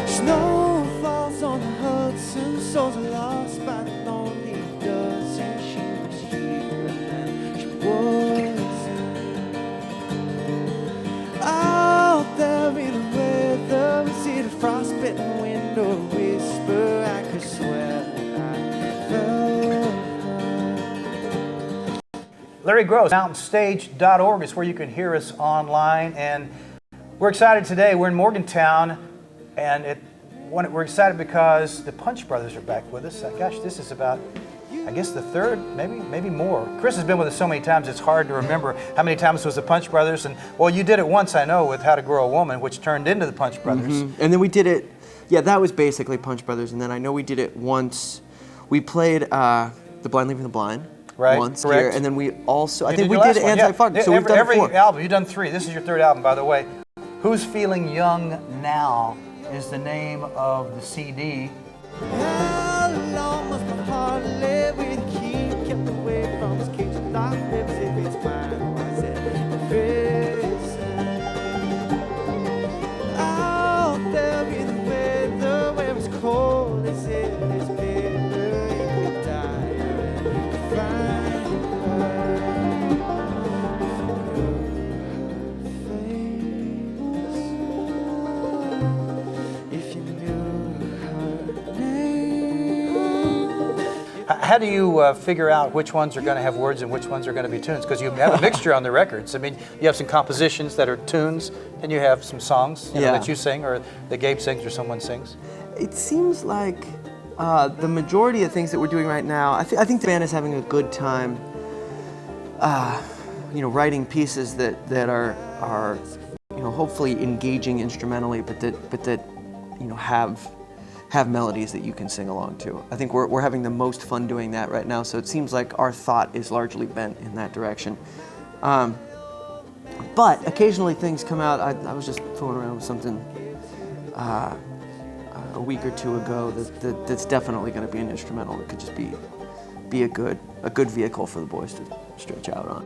Snow falls on the Hudson, souls are lost by the lonely dozen. She was here and then she wasn't. Out there in the weather, we see the frostbitten window whisper. I could swear that I felt her. Larry Groce, mountainstage.org is where you can hear us online, and we're excited today. We're in Morgantown, and we're excited because the Punch Brothers are back with us. Gosh, this is about, I guess, the third, maybe more. Chris has been with us so many times, it's hard to remember how many times it was the Punch Brothers. And, well, you did it once, I know, with How to Grow a Woman, which turned into the Punch Brothers. Mm-hmm. And then we did it, yeah, that was basically Punch Brothers. And then I know we did it once. We played The Blind Leading the Blind. Right, once correct. here, and then we also, I think we your did last one, Anti-Funk, yeah. so we've done every 4. album, you've done 3. This is your 3rd album, by the way. Who's Feeling Young Now is the name of the CD. How long must my heart live with a key kept away from his cage of locked lips? If it's mine, why is it prison? Out there in the weather where it's cold, they say it's bitter. You could die and find her. If you knew her name. How do you figure out which ones are going to have words and which ones are going to be tunes? Because you have a mixture on the records. I mean, you have some compositions that are tunes, and you have some songs that you sing, or that Gabe sings, or someone sings. It seems like the majority of things that we're doing right now, I think the band is having a good time, writing pieces that are hopefully engaging instrumentally, but that have melodies that you can sing along to. I think we're having the most fun doing that right now, so it seems like our thought is largely bent in that direction. But occasionally things come out. I was just fooling around with something a week or 2 ago that's definitely going to be an instrumental. It could just be a good vehicle for the boys to stretch out on.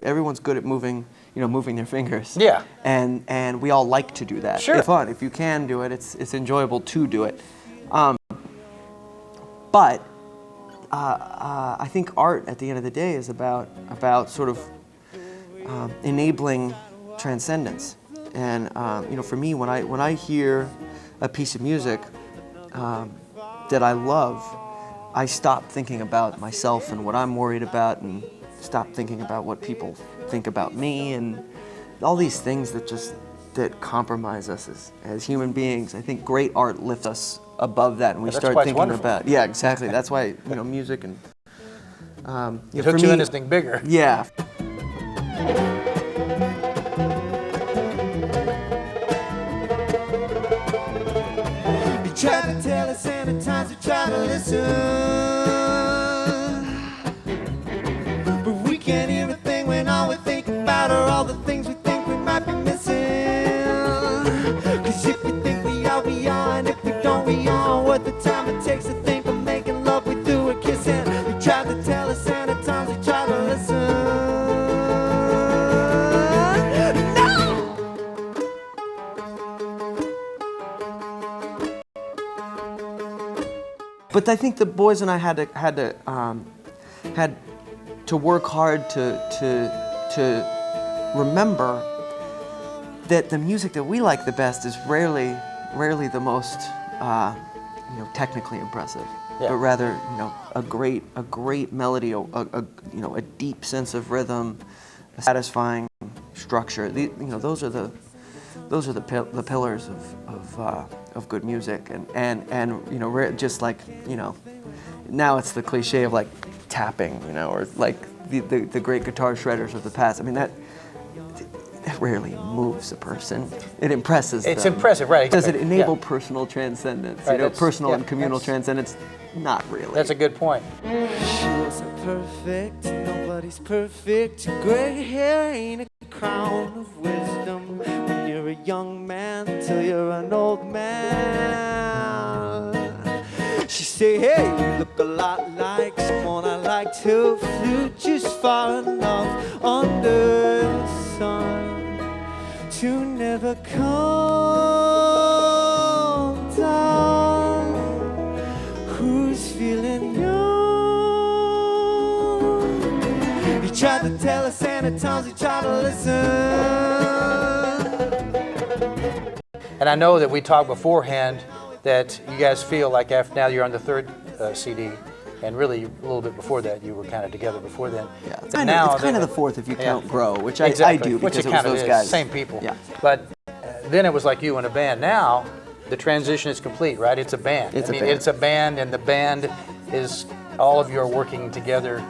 Everyone's good at moving their fingers. Yeah. And we all like to do that. Sure. It's fun. If you can do it, it's enjoyable to do it. But I think art, at the end of the day, is about sort of enabling transcendence. And for me, when I hear a piece of music that I love, I stop thinking about myself and what I'm worried about, and stop thinking about what people think about me, and all these things that compromise us as human beings. I think great art lifts us above that, and we start thinking about. Yeah, exactly. That's why music and it hooks you into something bigger. Yeah. You try to tell us, and at times we try to listen, but we can't hear a thing when all we think about are all the things we think we might be missing. 'Cause if we think we are, we are, and if we don't, we are. What the time it takes to think of making love, we do it kissing. You try to tell us, and at times we try to listen. But I think the boys and I had to work hard to remember that the music that we like the best is rarely the most technically impressive, but rather a great melody, a deep sense of rhythm, a satisfying structure. Those are the pillars of good music, and just like now it's the cliche of like tapping, or like the great guitar shredders of the past. I mean that rarely moves a person. It impresses them. It's impressive, right? Does it enable Yeah. personal transcendence? Right, You know, that's- personal yeah, and communal that's- transcendence? Not really. That's a good point. She wasn't perfect, nobody's perfect. Gray hair ain't a crown of wisdom when you're a young man till you're an old man. She say, hey, you look a lot like someone I like to flute just far enough under the sun to never come down. Who's feeling young? He tried to tell us, and at times he tried to listen. And I know that we talked beforehand that you guys feel like after now you're on the third CD, and really a little bit before that you were kind of together before then. Yeah, it's And kind, of, now it's kind of that- the fourth if you yeah. count Grow, which Exactly, I do which because it it was kind of those is, guys. same people. Yeah. But then it was like you and a band. Now the transition is complete, right? It's a band. It's I a mean, band. it's a band, and the band is all of you are working together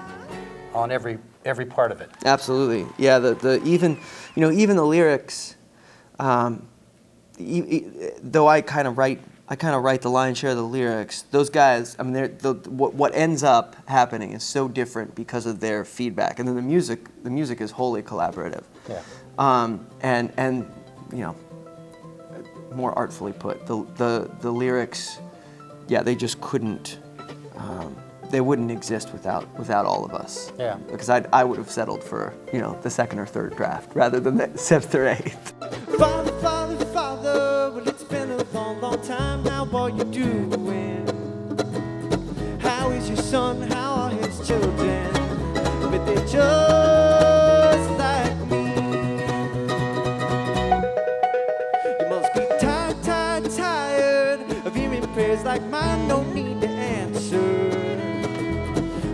on every part of it. Absolutely. Yeah. The even the lyrics, though I kind of write the lion's share of the lyrics. Those guys, I mean, what ends up happening is so different because of their feedback, and then the music is wholly collaborative. Yeah. And you know, more artfully put, the lyrics, yeah, they just couldn't. They wouldn't exist without all of us. Yeah. Because I would have settled for the second or third draft rather than the seventh or eighth. Father, Father, Father, well, it's been a long, long time now. What you doing? How is your son? How are his children? But they're just like me. You must be tired, tired, tired of hearing prayers like mine. No need to answer.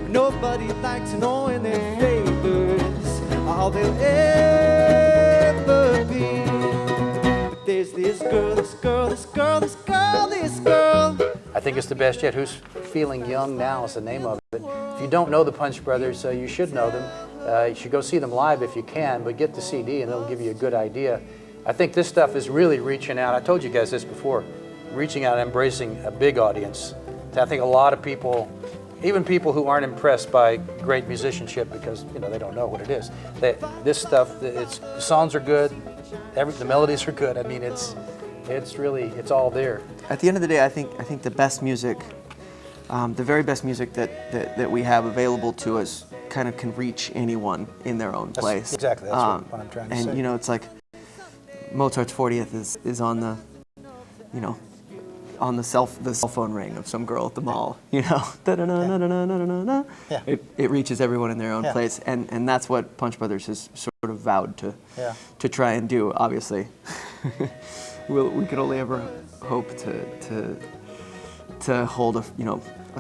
Nobody likes knowing their favors, all they'll ever be. But there's this girl, this girl, this girl, this girl, this girl. I think it's the best yet. Who's Feeling Young Now is the name of it. If you don't know the Punch Brothers, you should know them. You should go see them live if you can, but get the CD and it'll give you a good idea. I think this stuff is really reaching out. I told you guys this before, reaching out and embracing a big audience. I think a lot of people, even people who aren't impressed by great musicianship because they don't know what it is. This stuff, the songs are good, the melodies are good. I mean, it's all there. At the end of the day, I think the best music, the very best music that we have available to us, kind of can reach anyone in their own place. Exactly, that's what I'm trying to say. And it's like Mozart's 40th is on the, on the cell phone ring of some girl at the mall. Da-da-da-da-da-da-da-da. Yeah. It reaches everyone in their own Yeah. place, and that's what Punch Brothers has sort of vowed to Yeah. try and do. Obviously, we could only ever hope to hold a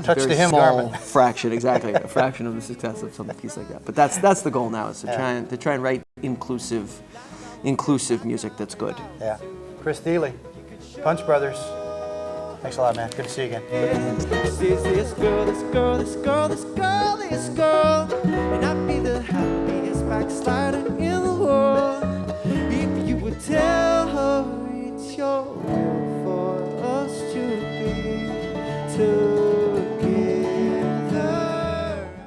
Touch very the hem small garment. fraction, exactly, a fraction of the success of some piece like that. But that's the goal now, is to try and write inclusive music that's good. Yeah. Chris Thile, Punch Brothers. Thanks a lot, man. Good to see you again. This girl, this girl, this girl, this girl, this girl.